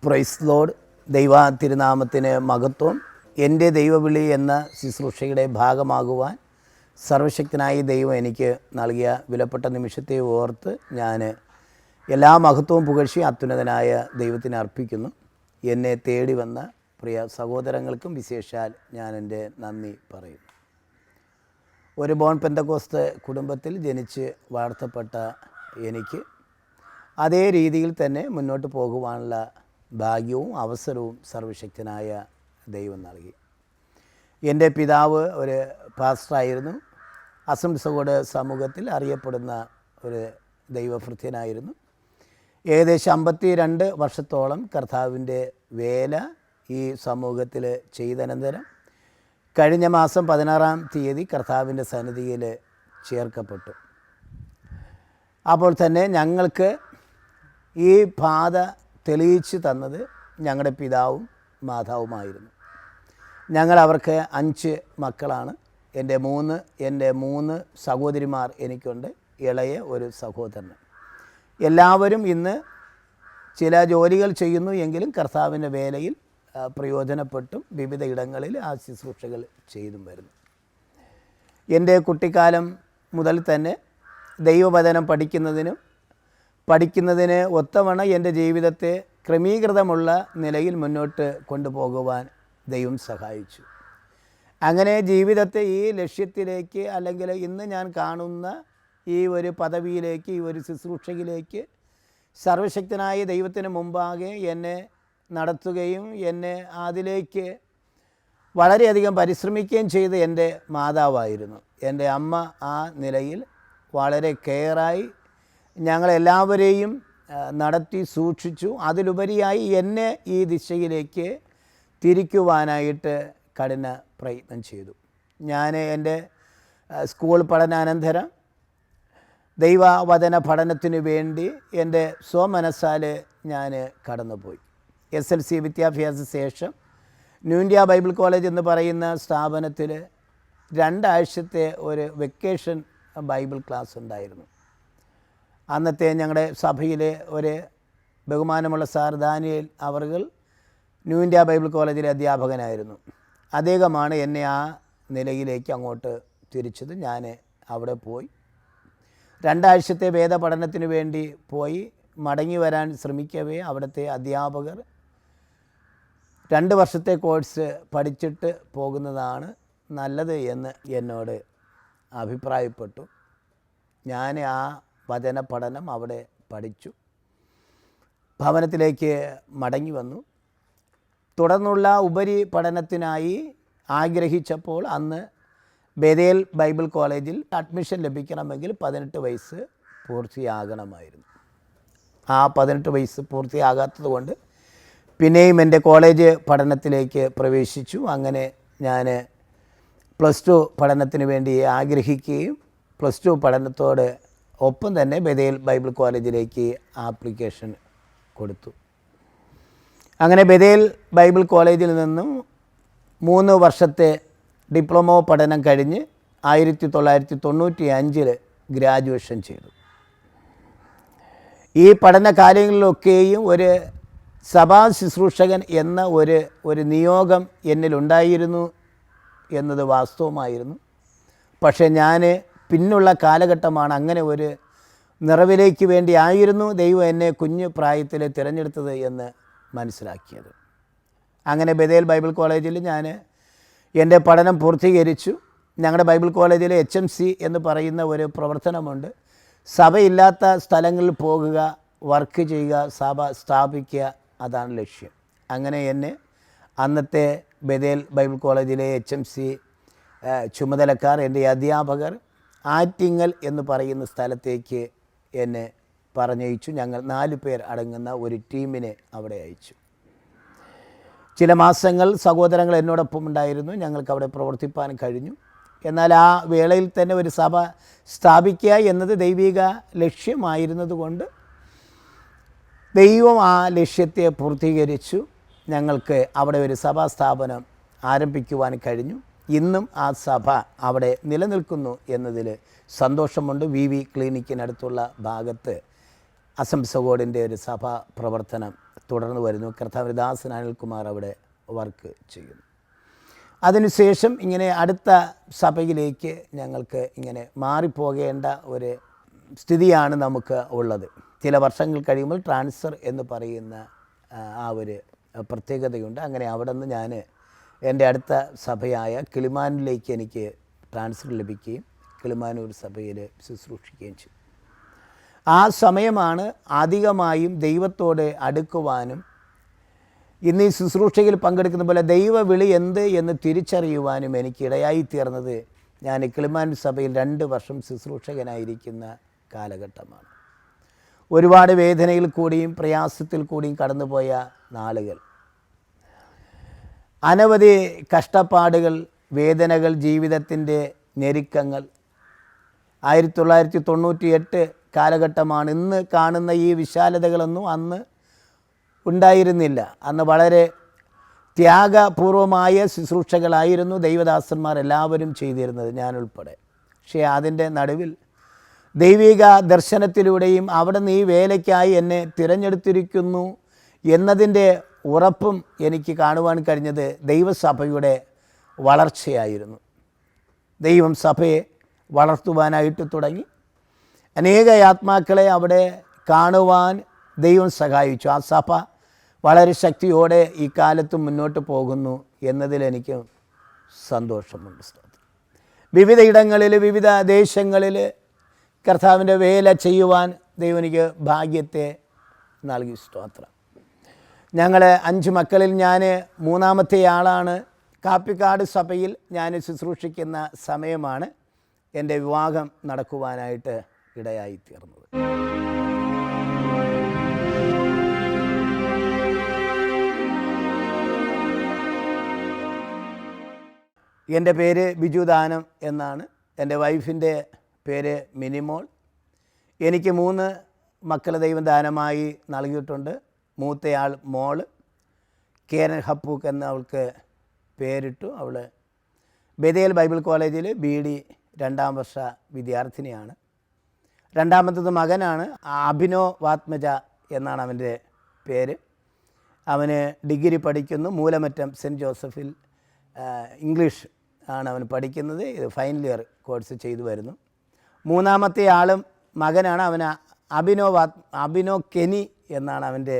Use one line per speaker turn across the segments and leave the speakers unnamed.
Praise Lord. ദൈവ തിരുനാമത്തിന് മഹത്വം. എൻ്റെ ദൈവവിളി എന്ന ശുശ്രൂഷയുടെ ഭാഗമാകുവാൻ സർവശക്തനായ ദൈവം എനിക്ക് നൽകിയ വിലപ്പെട്ട നിമിഷത്തെ ഓർത്ത് ഞാൻ എല്ലാ മഹത്വവും പുകഴ്ച അത്യുന്നതനായ ദൈവത്തിന് അർപ്പിക്കുന്നു. എന്നെ തേടി വന്ന പ്രിയ സഹോദരങ്ങൾക്കും വിശേഷാൽ ഞാൻ എൻ്റെ നന്ദി പറയുന്നു. ഒരു ബോൺ പെന്തക്കോസ്ത് കുടുംബത്തിൽ ജനിച്ച് വളർത്തപ്പെട്ട എനിക്ക് അതേ രീതിയിൽ തന്നെ മുന്നോട്ട് പോകുവാനുള്ള ഭാഗ്യവും അവസരവും സർവശക്തനായ ദൈവം നൽകി. എൻ്റെ പിതാവ് ഒരു പാസ്റ്ററായിരുന്നു. അസംബ്ലിസോട് സമൂഹത്തിൽ അറിയപ്പെടുന്ന ഒരു ദൈവഭൃത്യനായിരുന്നു. ഏകദേശം 52 വർഷത്തോളം കർത്താവിൻ്റെ വേല ഈ സമൂഹത്തിൽ ചെയ്തനന്തരം കഴിഞ്ഞ മാസം 16-ാം തീയതി കർത്താവിൻ്റെ സന്നിധിയിൽ ചേർക്കപ്പെട്ടു. അപ്പോൾ തന്നെ ഞങ്ങൾക്ക് ഈ പാത തെളിയിച്ചു തന്നത് ഞങ്ങളുടെ പിതാവും മാതാവുമായിരുന്നു. ഞങ്ങൾ അവർക്ക് 5 മക്കളാണ്. എൻ്റെ 3 സഹോദരിമാർ എനിക്കുണ്ട്, ഇളയ ഒരു സഹോദരൻ. എല്ലാവരും ഇന്ന് ചില ജോലികൾ ചെയ്യുന്നു എങ്കിലും കർത്താവിൻ്റെ വേലയിൽ പ്രയോജനപ്പെട്ടും വിവിധ ഇടങ്ങളിൽ ആ ശുശ്രൂഷകൾ ചെയ്തും വരുന്നു. എൻ്റെ കുട്ടിക്കാലം മുതൽ തന്നെ ദൈവവചനം പഠിക്കുന്നതിന് ഒത്തവണ്ണം എൻ്റെ ജീവിതത്തെ ക്രമീകൃതമുള്ള നിലയിൽ മുന്നോട്ട് കൊണ്ടുപോകുവാൻ ദൈവം സഹായിച്ചു. അങ്ങനെ ജീവിതത്തെ ഈ ലക്ഷ്യത്തിലേക്ക്, അല്ലെങ്കിൽ ഇന്ന് ഞാൻ കാണുന്ന ഈ ഒരു പദവിയിലേക്ക്, ഈ ഒരു ശുശ്രൂഷയിലേക്ക് സർവശക്തനായ ദൈവത്തിന് മുമ്പാകെ എന്നെ നടത്തുകയും എന്നെ അതിലേക്ക് വളരെയധികം പരിശ്രമിക്കുകയും ചെയ്ത എൻ്റെ മാതാവായിരുന്നു. എൻ്റെ അമ്മ ആ നിലയിൽ വളരെ കെയറായി ഞങ്ങളെല്ലാവരെയും നടത്തി സൂക്ഷിച്ചു. അതിലുപരിയായി എന്നെ ഈ ദിശയിലേക്ക് തിരിക്കുവാനായിട്ട് കഠിന പ്രയത്നം ചെയ്തു. ഞാൻ എൻ്റെ സ്കൂൾ പഠനാനന്തരം ദൈവവചന പഠനത്തിനു വേണ്ടി എൻ്റെ സ്വമനസ്സാൽ ഞാൻ കടന്നുപോയി. SLC വിദ്യാഭ്യാസ ശേഷം ന്യൂ ഇന്ത്യ ബൈബിൾ കോളേജ് എന്ന് പറയുന്ന സ്ഥാപനത്തിൽ 2 ആഴ്ചത്തെ ഒരു വെക്കേഷൻ ബൈബിൾ ക്ലാസ് ഉണ്ടായിരുന്നു. അന്നത്തെ ഞങ്ങളുടെ സഭയിലെ ഒരു ബഹുമാനമുള്ള സാർ ദാനിയേൽ അവർകൾ ന്യൂ ഇന്ത്യ ബൈബിൾ കോളേജിലെ അധ്യാപകനായിരുന്നു. അദ്ദേഹമാണ് എന്നെ ആ നിലയിലേക്ക് അങ്ങോട്ട് തിരിച്ചത്. ഞാൻ അവിടെ പോയി 2 ആഴ്ചത്തെ വേദപഠനത്തിന് വേണ്ടി പോയി മടങ്ങി വരാൻ ശ്രമിക്കവേ അവിടുത്തെ അധ്യാപകർ 2 വർഷത്തെ കോഴ്സ് പഠിച്ചിട്ട് പോകുന്നതാണ് നല്ലത് എന്ന് എന്നോട് അഭിപ്രായപ്പെട്ടു. ഞാൻ ആ വചന പഠനം അവിടെ പഠിച്ചു. ഭവനത്തിലേക്ക് മടങ്ങി വന്നു. തുടർന്നുള്ള ഉപരിപഠനത്തിനായി ആഗ്രഹിച്ചപ്പോൾ അന്ന് ബേതേൽ ബൈബിൾ കോളേജിൽ അഡ്മിഷൻ ലഭിക്കണമെങ്കിൽ 18 വയസ്സ് പൂർത്തിയാകണമായിരുന്നു. ആ 18 വയസ്സ് പൂർത്തിയാകാത്തത് കൊണ്ട് പിന്നെയും എൻ്റെ കോളേജ് പഠനത്തിലേക്ക് പ്രവേശിച്ചു. അങ്ങനെ ഞാൻ +2 പഠനത്തിന് വേണ്ടി ആഗ്രഹിക്കുകയും +2 പഠനത്തോട് ഒപ്പം തന്നെ ബേതേൽ ബൈബിൾ കോളേജിലേക്ക് ആപ്ലിക്കേഷൻ കൊടുത്തു. അങ്ങനെ ബേതേൽ ബൈബിൾ കോളേജിൽ നിന്നും 3 വർഷത്തെ ഡിപ്ലോമ പഠനം കഴിഞ്ഞ് 1995 ഗ്രാജുവേഷൻ ചെയ്തു. ഈ പഠന കാര്യങ്ങളിലൊക്കെയും ഒരു സഭാ ശുശ്രൂഷകൻ എന്ന ഒരു നിയോഗം എന്നിലുണ്ടായിരുന്നു എന്നത് വാസ്തവമായിരുന്നു. പക്ഷേ ഞാൻ പിന്നുള്ള കാലഘട്ടമാണ് അങ്ങനെ ഒരു നിറവിലേക്ക് വേണ്ടി ആയിരുന്നു ദൈവം എന്നെ കുഞ്ഞു പ്രായത്തിൽ തിരഞ്ഞെടുത്തത് എന്ന് മനസ്സിലാക്കിയത്. അങ്ങനെ ബേതേൽ ബൈബിൾ കോളേജിൽ ഞാൻ എൻ്റെ പഠനം പൂർത്തീകരിച്ചു. ഞങ്ങളുടെ ബൈബിൾ കോളേജിലെ HMC എന്ന് പറയുന്ന ഒരു പ്രവർത്തനമുണ്ട്. സഭയില്ലാത്ത സ്ഥലങ്ങളിൽ പോകുക, വർക്ക് ചെയ്യുക, സഭ സ്ഥാപിക്കുക, അതാണ് ലക്ഷ്യം. അങ്ങനെ എന്നെ അന്നത്തെ ബേതേൽ ബൈബിൾ കോളേജിലെ HMC ചുമതലക്കാർ, എൻ്റെ അധ്യാപകർ ആറ്റിങ്ങൽ എന്ന് പറയുന്ന സ്ഥലത്തേക്ക് എന്നെ പറഞ്ഞയച്ചു. ഞങ്ങൾ 4 പേർ അടങ്ങുന്ന ഒരു ടീമിനെ അവിടെ അയച്ചു. ചില മാസങ്ങൾ സഹോദരങ്ങൾ എന്നോടൊപ്പം ഉണ്ടായിരുന്നു. ഞങ്ങൾക്ക് അവിടെ പ്രവർത്തിപ്പാൻ കഴിഞ്ഞു. എന്നാൽ ആ വേളയിൽ തന്നെ ഒരു സഭ സ്ഥാപിക്കുക എന്നത് ദൈവിക ലക്ഷ്യമായിരുന്നതുകൊണ്ട് ദൈവം ആ ലക്ഷ്യത്തെ പൂർത്തീകരിച്ചു. ഞങ്ങൾക്ക് അവിടെ ഒരു സഭാ സ്ഥാപനം ആരംഭിക്കുവാൻ കഴിഞ്ഞു. ഇന്നും ആ സഭ അവിടെ നിലനിൽക്കുന്നു എന്നതിൽ സന്തോഷമുണ്ട്. VV ക്ലിനിക്കിനടുത്തുള്ള ഭാഗത്ത് അസംബ്ലിസോഡിൻ്റെ ഒരു സഭാ പ്രവർത്തനം തുടർന്ന് വരുന്നു. കർത്താവിൻ്റെ ദാസൻ അനിൽകുമാർ അവിടെ വർക്ക് ചെയ്യുന്നു. അതിനുശേഷം ഇങ്ങനെ അടുത്ത സഭയിലേക്ക് ഞങ്ങൾക്ക് ഇങ്ങനെ മാറിപ്പോകേണ്ട ഒരു സ്ഥിതിയാണ് നമുക്ക് ഉള്ളത്. ചില വർഷങ്ങൾ കഴിയുമ്പോൾ ട്രാൻസ്ഫർ എന്ന് പറയുന്ന ആ ഒരു പ്രത്യേകതയുണ്ട്. അങ്ങനെ അവിടെ നിന്ന് ഞാൻ എൻ്റെ അടുത്ത സഭയായ കിളിമാനൂരിലേക്ക് എനിക്ക് ട്രാൻസ്ഫർ ലഭിക്കുകയും കിളിമാനൂർ സഭയിൽ ശുശ്രൂഷിക്കുകയും ചെയ്തു. ആ സമയമാണ് അധികമായും ദൈവത്തോട് അടുക്കുവാനും ഇന്ന് ഈ ശുശ്രൂഷയിൽ പങ്കെടുക്കുന്ന പോലെ ദൈവവിളി എന്ത് എന്ന് തിരിച്ചറിയുവാനും എനിക്ക് ഇടയായി തീർന്നത് ഞാൻ കിളിമാനൂർ സഭയിൽ 2 വർഷം ശുശ്രൂഷകനായിരിക്കുന്ന കാലഘട്ടമാണ്. ഒരുപാട് വേദനയിൽ കൂടിയും പ്രയാസത്തിൽ കൂടിയും കടന്നുപോയ നാളുകൾ, അനവധി കഷ്ടപ്പാടുകൾ, വേദനകൾ, ജീവിതത്തിൻ്റെ ഞെരുക്കങ്ങൾ. 1998 കാലഘട്ടമാണ്. ഇന്ന് കാണുന്ന ഈ വിശാലതകളൊന്നും അന്ന് ഉണ്ടായിരുന്നില്ല. അന്ന് വളരെ ത്യാഗപൂർവമായ ശുശ്രൂഷകളായിരുന്നു ദൈവദാസന്മാർ എല്ലാവരും ചെയ്തിരുന്നത്, ഞാനുൾപ്പെടെ. പക്ഷേ അതിൻ്റെ നടുവിൽ ദൈവിക ദർശനത്തിലൂടെയും അവിടെ നിന്ന് ഈ വേലയ്ക്കായി എന്നെ തിരഞ്ഞെടുത്തിരിക്കുന്നു എന്നതിൻ്റെ ഉറപ്പും എനിക്ക് കാണുവാൻ കഴിഞ്ഞത് ദൈവസഭയുടെ വളർച്ചയായിരുന്നു. ദൈവം സഭയെ വളർത്തുവാനായിട്ട് തുടങ്ങി. അനേക ആത്മാക്കളെ അവിടെ കാണുവാൻ ദൈവം സഹായിച്ചു. ആ സഭ വളരെ ശക്തിയോടെ ഈ കാലത്ത് മുന്നോട്ട് പോകുന്നു എന്നതിൽ എനിക്ക് സന്തോഷമുണ്ട്. വിവിധ ഇടങ്ങളിൽ, വിവിധ ദേശങ്ങളിൽ കർത്താവിൻ്റെ വേല ചെയ്യുവാൻ ദൈവം എനിക്ക് ഭാഗ്യത്തെ നൽകി. സ്തോത്രം. ഞങ്ങൾ 5 മക്കളിൽ ഞാൻ 3ാമത്തെ ആളാണ്. കാപ്പിക്കാട് സഭയിൽ ഞാൻ ശുശ്രൂഷിക്കുന്ന സമയമാണ് എൻ്റെ വിവാഹം നടക്കുവാനായിട്ട് ഇടയായിത്തീർന്നത്. എൻ്റെ പേര് ബിജു ദാനം എന്നാണ്. എൻ്റെ വൈഫിൻ്റെ പേര് മിനിമോൾ. എനിക്ക് 3 മക്കൾ ദൈവം ദാനമായി നൽകിയിട്ടുണ്ട്. മൂത്തയാൾ മോൾ, കേരൻ ഹപ്പൂക്ക് എന്ന് അവൾക്ക് പേരിട്ടു. അവൾ ബെതേൽ ബൈബിൾ കോളേജിൽ BD 2ാം വർഷ വിദ്യാർത്ഥിനിയാണ്. 2ാമത്തത് മകനാണ്, അഭിനോ വാത്മജ എന്നാണ് അവൻ്റെ പേര്. അവന് ഡിഗ്രി പഠിക്കുന്നു. മൂലമറ്റം സെൻറ്റ് ജോസഫിൽ ഇംഗ്ലീഷ് ആണ് അവൻ പഠിക്കുന്നത്. ഇത് ഫൈനൽ ഇയർ കോഴ്സ് ചെയ്തു വരുന്നു. 3ാമത്തെ ആളും മകനാണ്. അവന് അഭിനോ കെനി എന്നാണ് അവൻ്റെ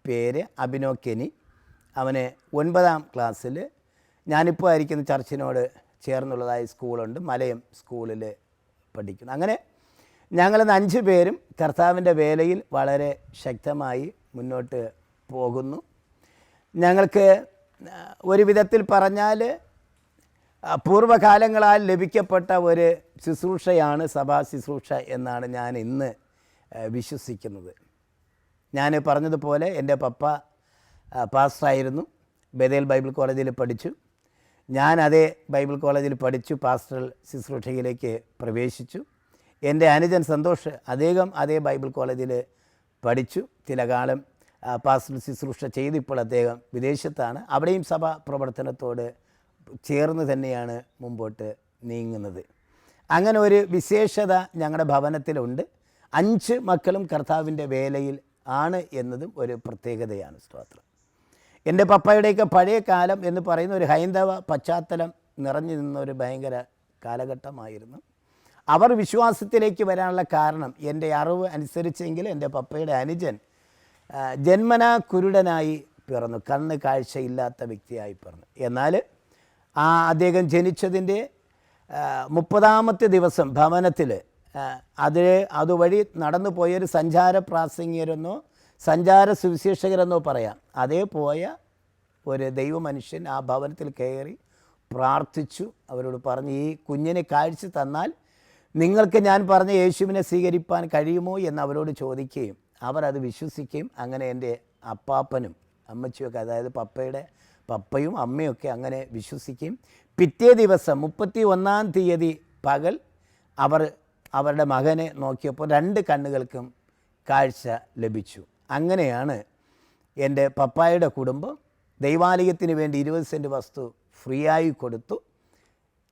പേര്. അഭിനോ കെനി. അവന് 9ാം ക്ലാസ്സിൽ ഞാനിപ്പോൾ ആയിരിക്കുന്ന ചർച്ചിനോട് ചേർന്നുള്ളതായ സ്കൂളുണ്ട്, മലയം സ്കൂളിൽ പഠിക്കുന്നു. അങ്ങനെ ഞങ്ങളിന്ന് 5 പേരും കർത്താവിൻ്റെ വേലയിൽ വളരെ ശക്തമായി മുന്നോട്ട് പോകുന്നു. ഞങ്ങൾക്ക് ഒരു വിധത്തിൽ പറഞ്ഞാൽ പൂർവ്വകാലങ്ങളാൽ ലഭിക്കപ്പെട്ട ഒരു ശുശ്രൂഷയാണ് സഭാ ശുശ്രൂഷ എന്നാണ് ഞാൻ ഇന്ന് വിശ്വസിക്കുന്നത്. ഞാൻ പറഞ്ഞതുപോലെ എൻ്റെ പപ്പ പാസ്റ്ററായിരുന്നു. ബെതേൽ ബൈബിൾ കോളേജിൽ പഠിച്ചു. ഞാൻ അതേ ബൈബിൾ കോളേജിൽ പഠിച്ചു പാസ്റ്ററൽ ശുശ്രൂഷയിലേക്ക് പ്രവേശിച്ചു. എൻ്റെ അനുജൻ സന്തോഷ് അദ്ദേഹം അതേ ബൈബിൾ കോളേജിൽ പഠിച്ചു. ചില കാലം പാസ്റ്ററൽ ശുശ്രൂഷ ചെയ്ത് ഇപ്പോൾ അദ്ദേഹം വിദേശത്താണ്. അവിടെയും സഭ പ്രവർത്തനത്തോട് ചേർന്ന് തന്നെയാണ് മുമ്പോട്ട് നീങ്ങുന്നത്. അങ്ങനെ ഒരു വിശേഷത ഞങ്ങളുടെ ഭവനത്തിലുണ്ട്. 5 മക്കളും കർത്താവിൻ്റെ വേലയിൽ ആണ് എന്നതും ഒരു പ്രത്യേകതയാണ്. സ്തോത്രം. എൻ്റെ പപ്പയുടെയൊക്കെ പഴയ കാലം എന്ന് പറയുന്ന ഒരു ഹൈന്ദവ പശ്ചാത്തലം നിറഞ്ഞു നിന്ന ഒരു ഭയങ്കര കാലഘട്ടമായിരുന്നു. അവർ വിശ്വാസത്തിലേക്ക് വരാനുള്ള കാരണം എൻ്റെ അറിവ് അനുസരിച്ചെങ്കിൽ എൻ്റെ പപ്പയുടെ അനുജൻ ജന്മനാ കുരുടനായി പിറന്നു, കണ്ണ് കാഴ്ചയില്ലാത്ത വ്യക്തിയായി പിറന്നു. എന്നാൽ അദ്ദേഹം ജനിച്ചതിൻ്റെ 30ാമത്തെ ദിവസം ഭവനത്തിൽ അതുവഴി നടന്നു പോയൊരു സഞ്ചാര പ്രാസംഗികരെന്നോ സഞ്ചാര സുവിശേഷകരെന്നോ പറയാം. അതേ പോയ ഒരു ദൈവമനുഷ്യൻ ആ ഭവനത്തിൽ കയറി പ്രാർത്ഥിച്ചു. അവരോട് പറഞ്ഞു, ഈ കുഞ്ഞിനെ കാഴ്ച തന്നാൽ നിങ്ങൾക്ക് ഞാൻ പറഞ്ഞ യേശുവിനെ സ്വീകരിപ്പാൻ കഴിയുമോ എന്ന് അവരോട് ചോദിക്കുകയും അവർ അത് വിശ്വസിക്കുകയും അങ്ങനെ എൻ്റെ അപ്പാപ്പനും അമ്മച്ചിയൊക്കെ, അതായത് പപ്പയും അമ്മയൊക്കെ അങ്ങനെ വിശ്വസിക്കുകയും പിറ്റേ ദിവസം 31-ാം തീയതി പകൽ അവരുടെ മകനെ നോക്കിയപ്പോൾ 2 കണ്ണുകൾക്കും കാഴ്ച ലഭിച്ചു. അങ്ങനെയാണ് എൻ്റെ പപ്പായുടെ കുടുംബം ദൈവാലയത്തിന് വേണ്ടി 20 സെൻറ്റ് വസ്തു ഫ്രീ ആയി കൊടുത്തു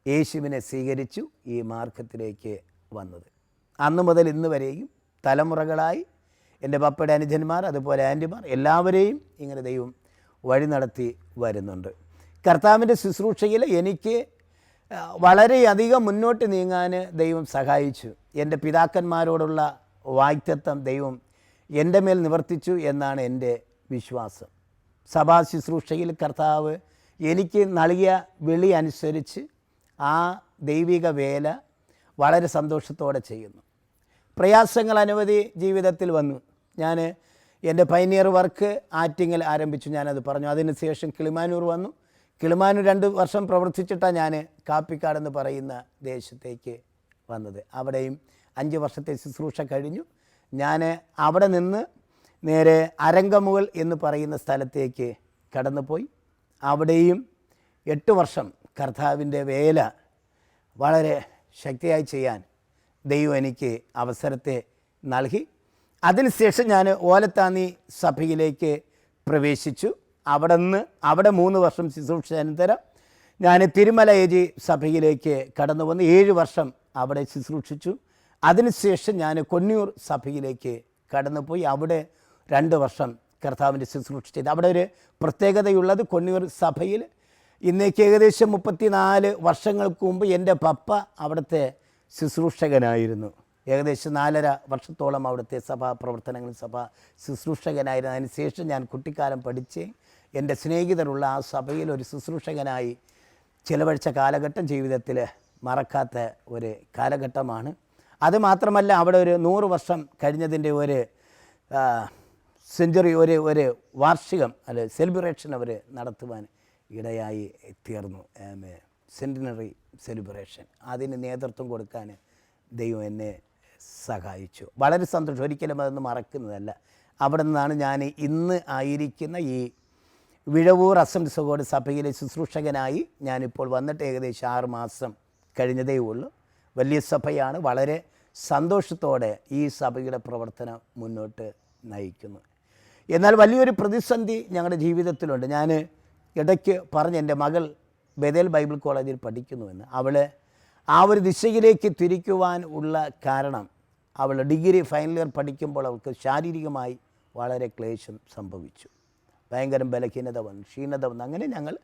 യേശുവിനെ സ്വീകരിച്ചു ഈ മാർഗത്തിലേക്ക് വന്നത്. അന്നു മുതൽ ഇന്ന് വരെയും തലമുറകളായി എൻ്റെ പപ്പയുടെ അനുജന്മാർ, അതുപോലെ ആൻറ്റിമാർ, എല്ലാവരെയും ഇങ്ങനെ ദൈവം വഴി നടത്തി വരുന്നുണ്ട്. കർത്താവിൻ്റെ ശുശ്രൂഷയിൽ എനിക്ക് വളരെയധികം മുന്നോട്ട് നീങ്ങാൻ ദൈവം സഹായിച്ചു. എൻ്റെ പിതാക്കന്മാരോടുള്ള വാഗ്ദത്തം ദൈവം എൻ്റെ മേൽ നിവർത്തിച്ചു എന്നാണ് എൻ്റെ വിശ്വാസം. സഭാ ശുശ്രൂഷയിൽ കർത്താവ് എനിക്ക് നൽകിയ വിളി അനുസരിച്ച് ആ ദൈവിക വേല വളരെ സന്തോഷത്തോടെ ചെയ്യുന്നു. പ്രയാസങ്ങൾ അനവധി ജീവിതത്തിൽ വന്നു. ഞാൻ എൻ്റെ പൈനിയർ വർക്ക് ആറ്റിങ്ങൽ ആരംഭിച്ചു, ഞാനത് പറഞ്ഞു. അതിനുശേഷം കിളിമാനൂർ വന്നു. കിളിമാനൂർ 2 വർഷം പ്രവർത്തിച്ചിട്ടാണ് ഞാൻ കാപ്പിക്കാട് എന്ന് പറയുന്ന ദേശത്തേക്ക് വന്നത്. അവിടെയും 5 വർഷത്തെ ശുശ്രൂഷ കഴിഞ്ഞു. ഞാൻ അവിടെ നിന്ന് നേരെ അരങ്കമുകൾ എന്ന് പറയുന്ന സ്ഥലത്തേക്ക് കടന്നുപോയി. അവിടെയും 8 വർഷം കർത്താവിൻ്റെ വേല വളരെ ശക്തിയായി ചെയ്യാൻ ദൈവം എനിക്ക് അവസരത്തെ നൽകി. അതിനുശേഷം ഞാൻ ഓലത്താന്നി സഭയിലേക്ക് പ്രവേശിച്ചു. അവിടെ 3 വർഷം ശുശ്രൂഷിച്ചതിനന്തരം ഞാൻ തിരുമല ഏജി സഭയിലേക്ക് കടന്നു വന്ന് 7 വർഷം അവിടെ ശുശ്രൂഷിച്ചു. അതിനുശേഷം ഞാൻ കൊന്നിയൂർ സഭയിലേക്ക് കടന്നുപോയി. അവിടെ 2 വർഷം കർത്താവിൻ്റെ ശുശ്രൂഷ ചെയ്തു. അവിടെ ഒരു പ്രത്യേകതയുള്ളത്, കൊന്നിയൂർ സഭയിൽ ഇന്നേക്ക് ഏകദേശം 34 വർഷങ്ങൾക്ക് മുമ്പ് എൻ്റെ പപ്പ അവിടുത്തെ ശുശ്രൂഷകനായിരുന്നു. ഏകദേശം 4.5 വർഷത്തോളം അവിടുത്തെ സഭാ പ്രവർത്തനങ്ങളിൽ സഭാ ശുശ്രൂഷകനായിരുന്നു. അതിനുശേഷം ഞാൻ കുട്ടിക്കാലം പഠിച്ച് എൻ്റെ സ്നേഹിതരുള്ള ആ സഭയിൽ ഒരു ശുശ്രൂഷകനായി ചിലവഴിച്ച കാലഘട്ടം ജീവിതത്തിൽ മറക്കാത്ത ഒരു കാലഘട്ടമാണ്. അതുമാത്രമല്ല, അവിടെ ഒരു 100 വർഷം കഴിഞ്ഞതിൻ്റെ ഒരു സെഞ്ചുറി, ഒരു വാർഷികം സെലിബ്രേഷൻ അവർ നടത്തുവാൻ ഇടയായി തീർന്നു. സെൻറ്റിനറി സെലിബ്രേഷൻ, അതിന് നേതൃത്വം കൊടുക്കാൻ ദൈവം എന്നെ സഹായിച്ചു. വളരെ സന്തോഷം, ഒരിക്കലും അതൊന്നും മറക്കുന്നതല്ല. അവിടെ നിന്നാണ് ഞാൻ ഇന്ന് ആയിരിക്കുന്ന ഈ വിഴവൂർ അസംബ്ലീസ് ഓഫ് ഗോഡ് സഭയിലെ ശുശ്രൂഷകനായി ഞാനിപ്പോൾ വന്നിട്ട് ഏകദേശം 6 മാസം കഴിഞ്ഞതേ ഉള്ളൂ. വലിയ സഭയാണ്. വളരെ സന്തോഷത്തോടെ ഈ സഭയുടെ പ്രവർത്തനം മുന്നോട്ട് നയിക്കുന്നു. എന്നാൽ വലിയൊരു പ്രതിസന്ധി ഞങ്ങളുടെ ജീവിതത്തിലുണ്ട്. ഞാൻ ഇടയ്ക്ക് പറഞ്ഞ്, എൻ്റെ മകൾ ബഥേൽ ബൈബിൾ കോളേജിൽ പഠിക്കുന്നുവെന്ന്. അവൾ ആ ഒരു ദിശയിലേക്ക് തിരിക്കുവാൻ ഉള്ള കാരണം, അവൾ ഡിഗ്രി ഫൈനൽ ഇയർ പഠിക്കുമ്പോൾ അവൾക്ക് ശാരീരികമായി വളരെ ക്ലേശം സംഭവിച്ചു. ഭയങ്കര ബലഹീനത വന്നു, ക്ഷീണത വന്നു. അങ്ങനെ ഞങ്ങൾ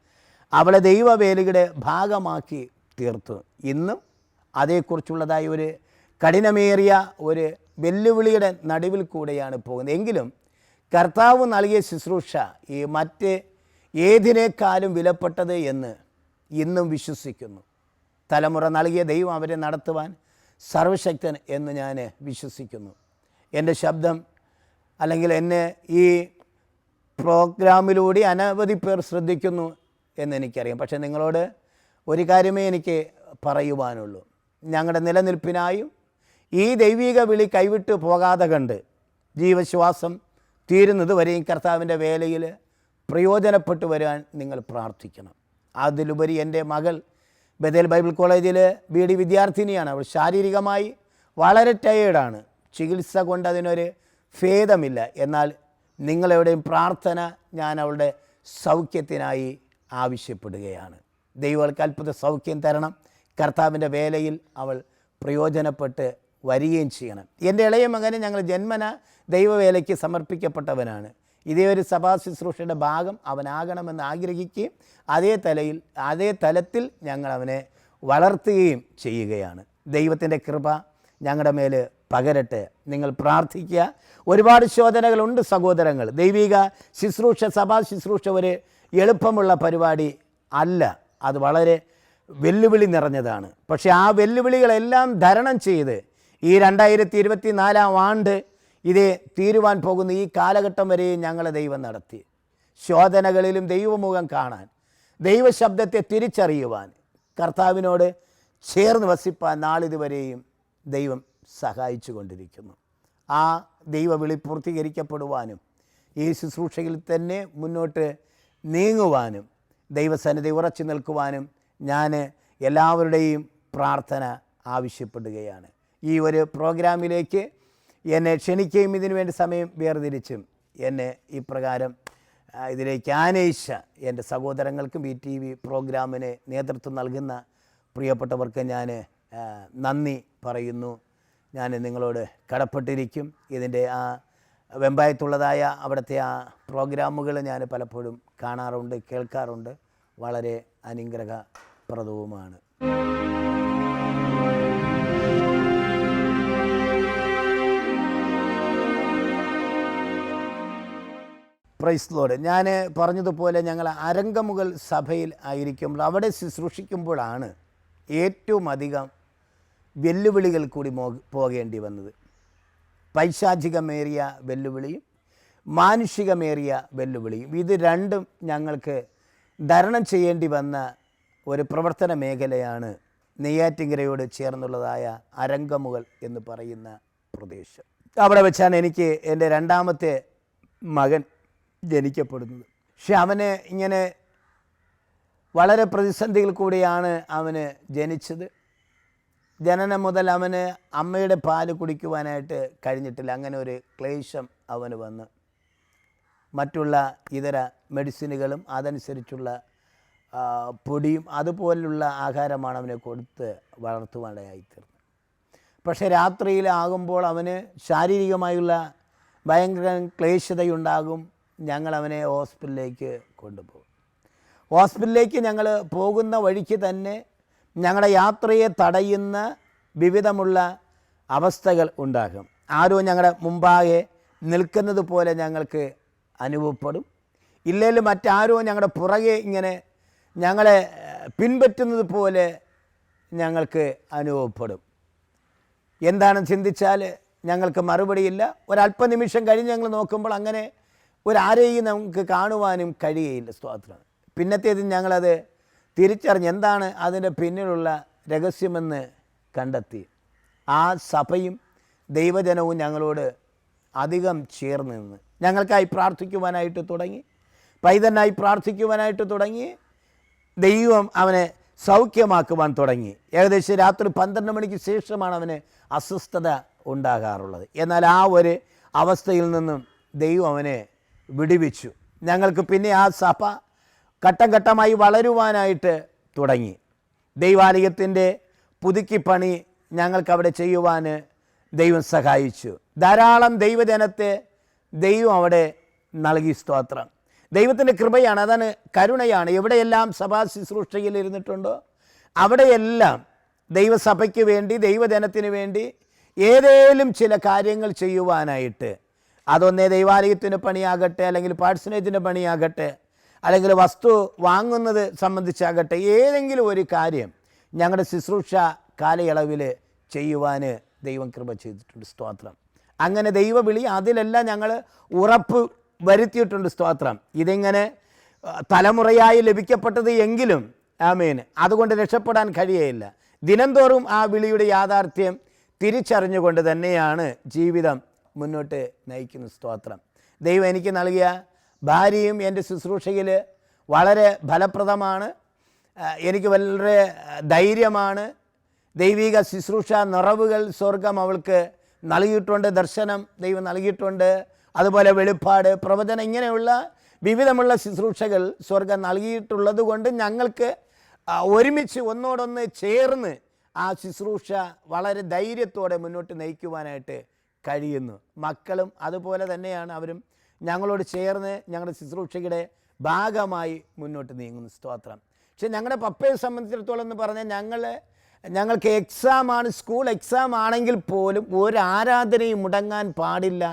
അവളെ ദൈവവേലയുടെ ഭാഗമാക്കി തീർത്തു. ഇന്നും അതേക്കുറിച്ചുള്ളതായ ഒരു കഠിനമേറിയ ഒരു വെല്ലുവിളിയുടെ നടുവിൽ കൂടെയാണ് പോകുന്നത്. എങ്കിലും കർത്താവ് നൽകിയ ശുശ്രൂഷ ഈ മറ്റ് ഏതിനേക്കാളും വിലപ്പെട്ടത് എന്ന് ഇന്നും വിശ്വസിക്കുന്നു. തലമുറ നൽകിയ ദൈവം അവരെ നടത്തുവാൻ സർവശക്തൻ എന്ന് ഞാൻ വിശ്വസിക്കുന്നു. എൻ്റെ ശബ്ദം അല്ലെങ്കിൽ എന്നെ ഈ പ്രോഗ്രാമിലൂടെ അനവധി പേർ ശ്രദ്ധിക്കുന്നു എന്നെനിക്കറിയാം. പക്ഷേ നിങ്ങളോട് ഒരു കാര്യമേ എനിക്ക് പറയുവാനുള്ളൂ. ഞങ്ങളുടെ നിലനിൽപ്പിനായും ഈ ദൈവിക വിളി കൈവിട്ട് പോകാതെ കണ്ട് ജീവശ്വാസം തീരുന്നത് വരെയും കർത്താവിൻ്റെ വേലയിൽ പ്രയോജനപ്പെട്ടു വരാൻ നിങ്ങൾ പ്രാർത്ഥിക്കണം. അതിലുപരി എൻ്റെ മകൾ ബഥേൽ ബൈബിൾ കോളേജിൽ BD വിദ്യാർത്ഥിനിയാണ്. അവൾ ശാരീരികമായി വളരെ ടയേർഡാണ്. ചികിത്സ കൊണ്ട് അതിനൊരു ഭേദമില്ല. എന്നാൽ നിങ്ങളെവിടെയും പ്രാർത്ഥന ഞാൻ അവളുടെ സൗഖ്യത്തിനായി ആവശ്യപ്പെടുകയാണ്. ദൈവങ്ങൾക്ക് അത്ഭുത സൗഖ്യം തരണം. കർത്താവിൻ്റെ വേലയിൽ അവൾ പ്രയോജനപ്പെട്ട് വരികയും ചെയ്യണം. എൻ്റെ ഇളയ മകന് ഞങ്ങൾ ജന്മന ദൈവവേലയ്ക്ക് സമർപ്പിക്കപ്പെട്ടവനാണ്. ഇതേ ഒരു സഭാ ശുശ്രൂഷയുടെ ഭാഗം അവനാകണമെന്ന് ആഗ്രഹിക്കുകയും അതേ തലത്തിൽ ഞങ്ങൾ അവനെ വളർത്തുകയും ചെയ്യുകയാണ്. ദൈവത്തിൻ്റെ കൃപ ഞങ്ങളുടെ മേൽ പകരട്ടെ. നിങ്ങൾ പ്രാർത്ഥിക്കുക. ഒരുപാട് ശോധനകളുണ്ട് സഹോദരങ്ങൾ. ദൈവിക ശുശ്രൂഷ, സഭാ ശുശ്രൂഷ ഒരു എളുപ്പമുള്ള പരിപാടി അല്ല. അത് വളരെ വെല്ലുവിളി നിറഞ്ഞതാണ്. പക്ഷേ ആ വെല്ലുവിളികളെല്ലാം തരണം ചെയ്ത് ഈ 2024 ആണ്ട് ഇതേ തീരുവാൻ പോകുന്ന ഈ കാലഘട്ടം വരെയും ഞങ്ങളെ ദൈവം നടത്തി. ശോധനകളിലും ദൈവമുഖം കാണാൻ, ദൈവശബ്ദത്തെ തിരിച്ചറിയുവാൻ, കർത്താവിനോട് ചേർന്ന് വസിപ്പാൻ നാളിതുവരെയും ദൈവം സഹായിച്ചു കൊണ്ടിരിക്കുന്നു. ആ ദൈവവിളി പൂർത്തീകരിക്കപ്പെടുവാനും ഈ ശുശ്രൂഷയിൽ തന്നെ മുന്നോട്ട് നീങ്ങുവാനും ദൈവസന്നിധി ഉറച്ചു നിൽക്കുവാനും ഞാൻ എല്ലാവരുടെയും പ്രാർത്ഥന ആവശ്യപ്പെടുകയാണ്. ഈ ഒരു പ്രോഗ്രാമിലേക്ക് എന്നെ ക്ഷണിക്കുകയും ഇതിനു വേണ്ടി സമയം വേർതിരിച്ചും എന്നെ ഇപ്രകാരം ഇതിലേക്ക് ആനയിച്ച എൻ്റെ സഹോദരങ്ങൾക്കും ഈ TV പ്രോഗ്രാമിന് നേതൃത്വം നൽകുന്ന പ്രിയപ്പെട്ടവർക്ക് ഞാൻ നന്ദി പറയുന്നു. ഞാൻ നിങ്ങളോട് കടപ്പെട്ടിരിക്കും. ഇതിൻ്റെ വെമ്പായത്തുള്ളതായ അവിടുത്തെ ആ പ്രോഗ്രാമുകൾ ഞാൻ പലപ്പോഴും കാണാറുണ്ട്, കേൾക്കാറുണ്ട്. വളരെ അനുഗ്രഹപ്രദവുമാണ്. Praise Lord. ഞാൻ പറഞ്ഞതുപോലെ ഞങ്ങൾ അരങ്കമുകൾ സഭയിൽ ആയിരിക്കുമ്പോൾ അവിടെ ശുശ്രൂഷിക്കുമ്പോഴാണ് ഏറ്റവും അധികം വെല്ലുവിളികൾ കൂടി പോകേണ്ടി വന്നത്. പൈശാചികമേറിയ വെല്ലുവിളിയും മാനുഷികമേറിയ വെല്ലുവിളിയും, ഇത് രണ്ടും ഞങ്ങൾക്ക് തരണം ചെയ്യേണ്ടി വന്ന ഒരു പ്രവർത്തന മേഖലയാണ് നെയ്യാറ്റിൻകരയോട് ചേർന്നുള്ളതായ അരങ്കമുകൾ എന്ന് പറയുന്ന പ്രദേശം. അവിടെ വെച്ചാണ് എനിക്ക് എൻ്റെ രണ്ടാമത്തെ മകൻ ജനിക്കപ്പെടുന്നത്. പക്ഷെ അവന് ഇങ്ങനെ വളരെ പ്രതിസന്ധികൾ കൂടിയാണ് അവന് ജനിച്ചത്. ജനനം മുതൽ അവന് അമ്മയുടെ പാല് കുടിക്കുവാനായിട്ട് കഴിഞ്ഞിട്ടില്ല. അങ്ങനെ ഒരു ക്ലേശം അവന് വന്ന് മറ്റുള്ള ഇതര മെഡിസിനുകളും അതനുസരിച്ചുള്ള പൊടിയും അതുപോലുള്ള ആഹാരമാണ് അവനെ കൊടുത്ത് വളർത്തുവാനായിത്തീർന്നത്. പക്ഷേ രാത്രിയിലാകുമ്പോൾ അവന് ശാരീരികമായുള്ള ഭയങ്കര ക്ലേശതയുണ്ടാകും. ഞങ്ങളവനെ ഹോസ്പിറ്റലിലേക്ക് കൊണ്ടുപോകും. ഹോസ്പിറ്റലിലേക്ക് ഞങ്ങൾ പോകുന്ന വഴിക്ക് തന്നെ ഞങ്ങളുടെ യാത്രയെ തടയുന്ന വിവിധമുള്ള അവസ്ഥകൾ ഉണ്ടാകും. ആരോ ഞങ്ങളുടെ മുമ്പാകെ നിൽക്കുന്നത് പോലെ ഞങ്ങൾക്ക് അനുഭവപ്പെടും. ഇല്ലെങ്കിൽ മറ്റാരോ ഞങ്ങളുടെ പുറകെ ഇങ്ങനെ ഞങ്ങളെ പിൻപറ്റുന്നത് പോലെ ഞങ്ങൾക്ക് അനുഭവപ്പെടും. എന്താണെന്ന് ചിന്തിച്ചാൽ ഞങ്ങൾക്ക് മറുപടിയില്ല. ഒരല്പനിമിഷം കഴിഞ്ഞ് ഞങ്ങൾ നോക്കുമ്പോൾ അങ്ങനെ ഒരാരെയും നമുക്ക് കാണുവാനും കഴിയുകയില്ല. സ്തോത്രം. പിന്നത്തേത് ഞങ്ങളത് തിരിച്ചറിഞ്ഞ് എന്താണ് അതിൻ്റെ പിന്നിലുള്ള രഹസ്യമെന്ന് കണ്ടെത്തി. ആ സഭയും ദൈവജനവും ഞങ്ങളോട് അധികം ചേർന്ന് നിന്ന് ഞങ്ങൾക്കായി പ്രാർത്ഥിക്കുവാനായിട്ട് തുടങ്ങി. പൈതനായി പ്രാർത്ഥിക്കുവാനായിട്ട് തുടങ്ങി. ദൈവം അവനെ സൗഖ്യമാക്കുവാൻ തുടങ്ങി. ഏകദേശം രാത്രി 12 മണിക്ക് ശേഷമാണ് അവന് അസ്വസ്ഥത ഉണ്ടാകാറുള്ളത്. എന്നാൽ ആ ഒരു അവസ്ഥയിൽ നിന്നും ദൈവം അവനെ വിടുവിച്ചു. ഞങ്ങൾക്ക് പിന്നെ ആ സഭ ഘട്ടം ഘട്ടമായി വളരുവാനായിട്ട് തുടങ്ങി. ദൈവാലയത്തിൻ്റെ പുതുക്കിപ്പണി ഞങ്ങൾക്കവിടെ ചെയ്യുവാൻ ദൈവം സഹായിച്ചു. ധാരാളം ദൈവജനത്തെ ദൈവം അവിടെ നൽകി. സ്തോത്രം. ദൈവത്തിൻ്റെ കൃപയാണ്, അതാണ് കരുണയാണ്. എവിടെയെല്ലാം സഭാ ശുശ്രൂഷയിൽ ഇരുന്നിട്ടുണ്ടോ അവിടെയെല്ലാം ദൈവസഭയ്ക്ക് വേണ്ടി ദൈവജനത്തിന് വേണ്ടി ഏതേലും ചില കാര്യങ്ങൾ ചെയ്യുവാനായിട്ട്, അതൊന്നേ ദൈവാലയത്തിൻ്റെ പണിയാകട്ടെ, അല്ലെങ്കിൽ പാഴ്സനേജിൻ്റെ പണിയാകട്ടെ, അല്ലെങ്കിൽ വസ്തു വാങ്ങുന്നത് സംബന്ധിച്ചാകട്ടെ, ഏതെങ്കിലും ഒരു കാര്യം ഞങ്ങളുടെ ശുശ്രൂഷ കാലയളവിൽ ചെയ്യുവാൻ ദൈവം കൃപ ചെയ്തിട്ടുണ്ട്. സ്തോത്രം. അങ്ങനെ ദൈവവിളി അതിലെല്ലാം ഞങ്ങൾ ഉറപ്പ് വരുത്തിയിട്ടുണ്ട്. സ്തോത്രം. ഇതിങ്ങനെ തലമുറയായി ലഭിക്കപ്പെട്ടത് എങ്കിലും ആമേൻ അതുകൊണ്ട് രക്ഷപ്പെടാൻ കഴിയുകയില്ല. ദിനംതോറും ആ വിളിയുടെ യാഥാർത്ഥ്യം തിരിച്ചറിഞ്ഞുകൊണ്ട് തന്നെയാണ് ജീവിതം മുന്നോട്ട് നയിക്കുന്നത്. സ്തോത്രം. ദൈവം എനിക്ക് നൽകിയ ഭാര്യയും എൻ്റെ ശുശ്രൂഷയിൽ വളരെ ഫലപ്രദമാണ്. എനിക്ക് വളരെ ധൈര്യമാണ്. ദൈവിക ശുശ്രൂഷ നിറവുകൾ സ്വർഗം അവൾക്ക് നൽകിയിട്ടുണ്ട്. ദർശനം ദൈവം നൽകിയിട്ടുണ്ട്. അതുപോലെ വെളിപ്പാട്, പ്രവചനം, ഇങ്ങനെയുള്ള വിവിധമുള്ള ശുശ്രൂഷകൾ സ്വർഗം നൽകിയിട്ടുള്ളത് കൊണ്ട് ഞങ്ങൾക്ക് ഒരുമിച്ച് ഒന്നോടൊന്ന് ചേർന്ന് ആ ശുശ്രൂഷ വളരെ ധൈര്യത്തോടെ മുന്നോട്ട് നയിക്കുവാനായിട്ട് കഴിയുന്നു. മക്കളും അതുപോലെ തന്നെയാണ്. അവരും ഞങ്ങളോട് ചേർന്ന് ഞങ്ങളുടെ ശുശ്രൂഷയുടെ ഭാഗമായി മുന്നോട്ട് നീങ്ങുന്നു. സ്തോത്രം. പക്ഷെ ഞങ്ങളുടെ പപ്പയെ സംബന്ധിച്ചിടത്തോളം എന്ന് പറഞ്ഞാൽ ഞങ്ങൾക്ക് എക്സാമാണ്, സ്കൂൾ എക്സാം ആണെങ്കിൽ പോലും ഒരു ആരാധനയും മുടങ്ങാൻ പാടില്ല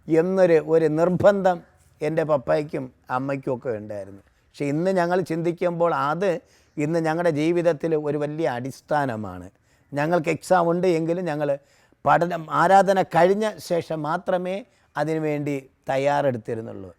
എന്നൊരു നിർബന്ധം എൻ്റെ പപ്പയ്ക്കും അമ്മയ്ക്കും ഒക്കെ ഉണ്ടായിരുന്നു. പക്ഷെ ഇന്ന് ഞങ്ങൾ ചിന്തിക്കുമ്പോൾ അത് ഇന്ന് ഞങ്ങളുടെ ജീവിതത്തിൽ ഒരു വലിയ അടിസ്ഥാനമാണ്. ഞങ്ങൾക്ക് എക്സാം ഉണ്ട് എങ്കിലും ഞങ്ങൾ ആരാധന കഴിഞ്ഞ ശേഷം മാത്രമേ അതിനുവേണ്ടി തയ്യാറെടുത്തിരുന്നുള്ളൂ.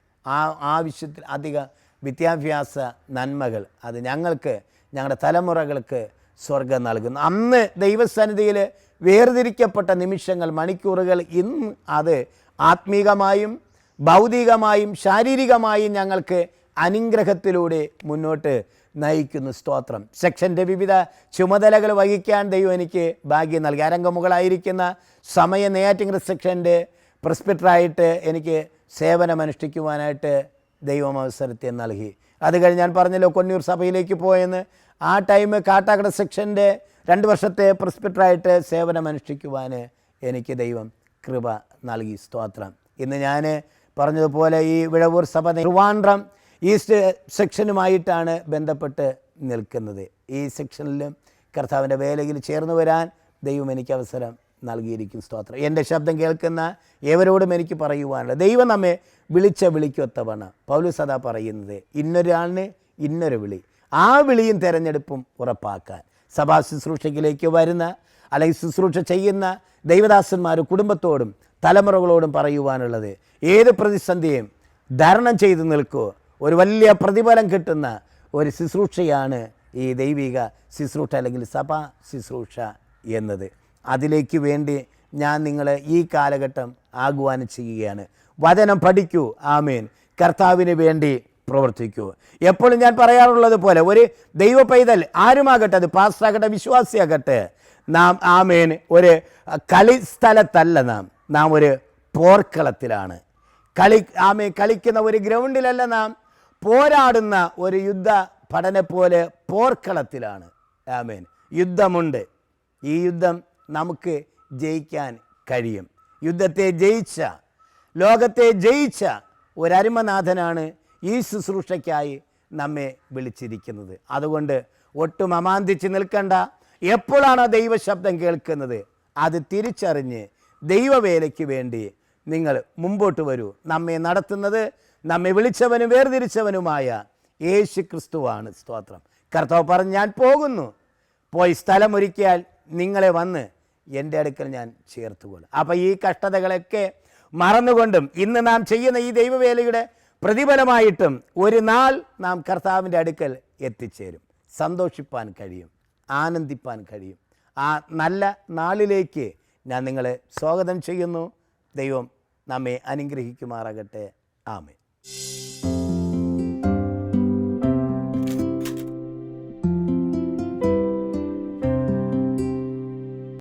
ആവശ്യത്തിൽ അധിക വിദ്യാഭ്യാസ നന്മകൾ അത് ഞങ്ങൾക്ക് ഞങ്ങളുടെ തലമുറകൾക്ക് സ്വർഗം നൽകുന്നു. അന്ന് ദൈവസന്നിധിയിൽ വേർതിരിക്കപ്പെട്ട നിമിഷങ്ങൾ, മണിക്കൂറുകൾ ഇന്ന് അത് ആത്മീകമായും ഭൗതികമായും ശാരീരികമായും ഞങ്ങൾക്ക് അനുഗ്രഹത്തിലൂടെ മുന്നോട്ട് നയിക്കുന്നു. സ്തോത്രം. സെക്ഷൻ്റെ വിവിധ ചുമതലകൾ വഹിക്കാൻ ദൈവം എനിക്ക് ഭാഗ്യം നൽകി. അരങ്കമുകളായിരിക്കുന്ന സമയ നെയ്യാറ്റിൻകര സെക്ഷൻ്റെ പ്രിസ്പിറ്ററായിട്ട് എനിക്ക് സേവനമനുഷ്ഠിക്കുവാനായിട്ട് ദൈവം അവസരത്തെ നൽകി. അത് കഴിഞ്ഞ് ഞാൻ പറഞ്ഞല്ലോ കൊന്നൂർ സഭയിലേക്ക് പോയെന്ന്. ആ ടൈം കാട്ടാക്കട സെക്ഷൻ്റെ 2 വർഷത്തെ പ്രിസ്പിറ്ററായിട്ട് സേവനമനുഷ്ഠിക്കുവാൻ എനിക്ക് ദൈവം കൃപ നൽകി. സ്തോത്രം. ഇന്ന് ഞാൻ പറഞ്ഞതുപോലെ ഈ വിഴവൂർ സഭ ട്രിവാൻഡ്രം ഈസ്റ്റ് സെക്ഷനുമായിട്ടാണ് ബന്ധപ്പെട്ട് നിൽക്കുന്നത്. ഈ സെക്ഷനിലും കർത്താവിൻ്റെ വേലയിൽ ചേർന്ന് വരാൻ ദൈവം എനിക്ക് അവസരം നൽകിയിരിക്കും. സ്തോത്രം. എൻ്റെ ശബ്ദം കേൾക്കുന്ന ഏവരോടും എനിക്ക് പറയുവാനുള്ളത്, ദൈവം നമ്മെ വിളിച്ച വിളിക്കൊത്തവണ്ണം പൗലോസ് അതാ പറയുന്നത്, ഇന്നൊരാളിന് ഇന്നൊരു വിളി, ആ വിളിയും തിരഞ്ഞെടുപ്പും ഉറപ്പാക്കാൻ സഭാ ശുശ്രൂഷയ്ക്കിലേക്ക് വരുന്ന അല്ലെങ്കിൽ ശുശ്രൂഷ ചെയ്യുന്ന ദൈവദാസന്മാരും കുടുംബത്തോടും തലമുറകളോടും പറയുവാനുള്ളത്, ഏത് പ്രതിസന്ധിയും ധരണം ചെയ്ത് നിൽക്കൂ. ഒരു വലിയ പ്രതിഫലം കിട്ടുന്ന ഒരു ശുശ്രൂഷയാണ് ഈ ദൈവിക ശുശ്രൂഷ അല്ലെങ്കിൽ സഭാ ശുശ്രൂഷ എന്നത്. അതിലേക്ക് വേണ്ടി ഞാൻ നിങ്ങളെ ഈ കാലഘട്ടം ആഹ്വാനം ചെയ്യുകയാണ്. വചനം പഠിക്കൂ. ആമേൻ. കർത്താവിന് വേണ്ടി പ്രവർത്തിക്കൂ. എപ്പോഴും ഞാൻ പറയാറുള്ളത് പോലെ ഒരു ദൈവ പൈതൽ ആരുമാകട്ടെ, അത് പാസ്റ്ററാകട്ടെ വിശ്വാസിയാകട്ടെ, നാം ആമേൻ ഒരു കളിസ്ഥലത്തല്ല, നാം ഒരു പോർക്കളത്തിലാണ്. കളിക്കുന്ന ഒരു ഗ്രൗണ്ടിലല്ല, നാം പോരാടുന്ന ഒരു യുദ്ധ പഠനെ പോലെ പോർക്കളത്തിലാണ്. ആമേൻ. യുദ്ധമുണ്ട്. ഈ യുദ്ധം നമുക്ക് ജയിക്കാൻ കഴിയും. യുദ്ധത്തെ ജയിച്ച, ലോകത്തെ ജയിച്ച ഒരരുമനാഥനാണ് ഈ ശുശ്രൂഷയ്ക്കായി നമ്മെ വിളിച്ചിരിക്കുന്നത്. അതുകൊണ്ട് ഒട്ടും അമാന്തിച്ച് നിൽക്കണ്ട. എപ്പോഴാണോ ദൈവശബ്ദം കേൾക്കുന്നത് അത് തിരിച്ചറിഞ്ഞ് ദൈവവേലയ്ക്ക് വേണ്ടി നിങ്ങൾ മുമ്പോട്ട് വരൂ. നമ്മെ നടത്തുന്നത്, നമ്മെ വിളിച്ചവനും വേർതിരിച്ചവനുമായ യേശു ക്രിസ്തുവാണ്. സ്തോത്രം. കർത്താവ് പറഞ്ഞു, ഞാൻ പോകുന്നു, പോയി സ്ഥലമൊരുക്കിയാൽ നിങ്ങളെ വന്ന് എൻ്റെ അടുക്കൽ ഞാൻ ചേർത്തുകൊള്ളും. അപ്പോൾ ഈ കഷ്ടതകളൊക്കെ മറന്നുകൊണ്ടും ഇന്ന് നാം ചെയ്യുന്ന ഈ ദൈവവേലയുടെ പ്രതിഫലമായിട്ടും ഒരു നാൾ നാം കർത്താവിൻ്റെ അടുക്കൽ എത്തിച്ചേരും. സന്തോഷിപ്പാൻ കഴിയും, ആനന്ദിപ്പാൻ കഴിയും. ആ നല്ല നാളിലേക്ക് ഞാൻ നിങ്ങളെ സ്വാഗതം ചെയ്യുന്നു. ദൈവം നമ്മെ അനുഗ്രഹിക്കുമാറാകട്ടെ. ആമേൻ.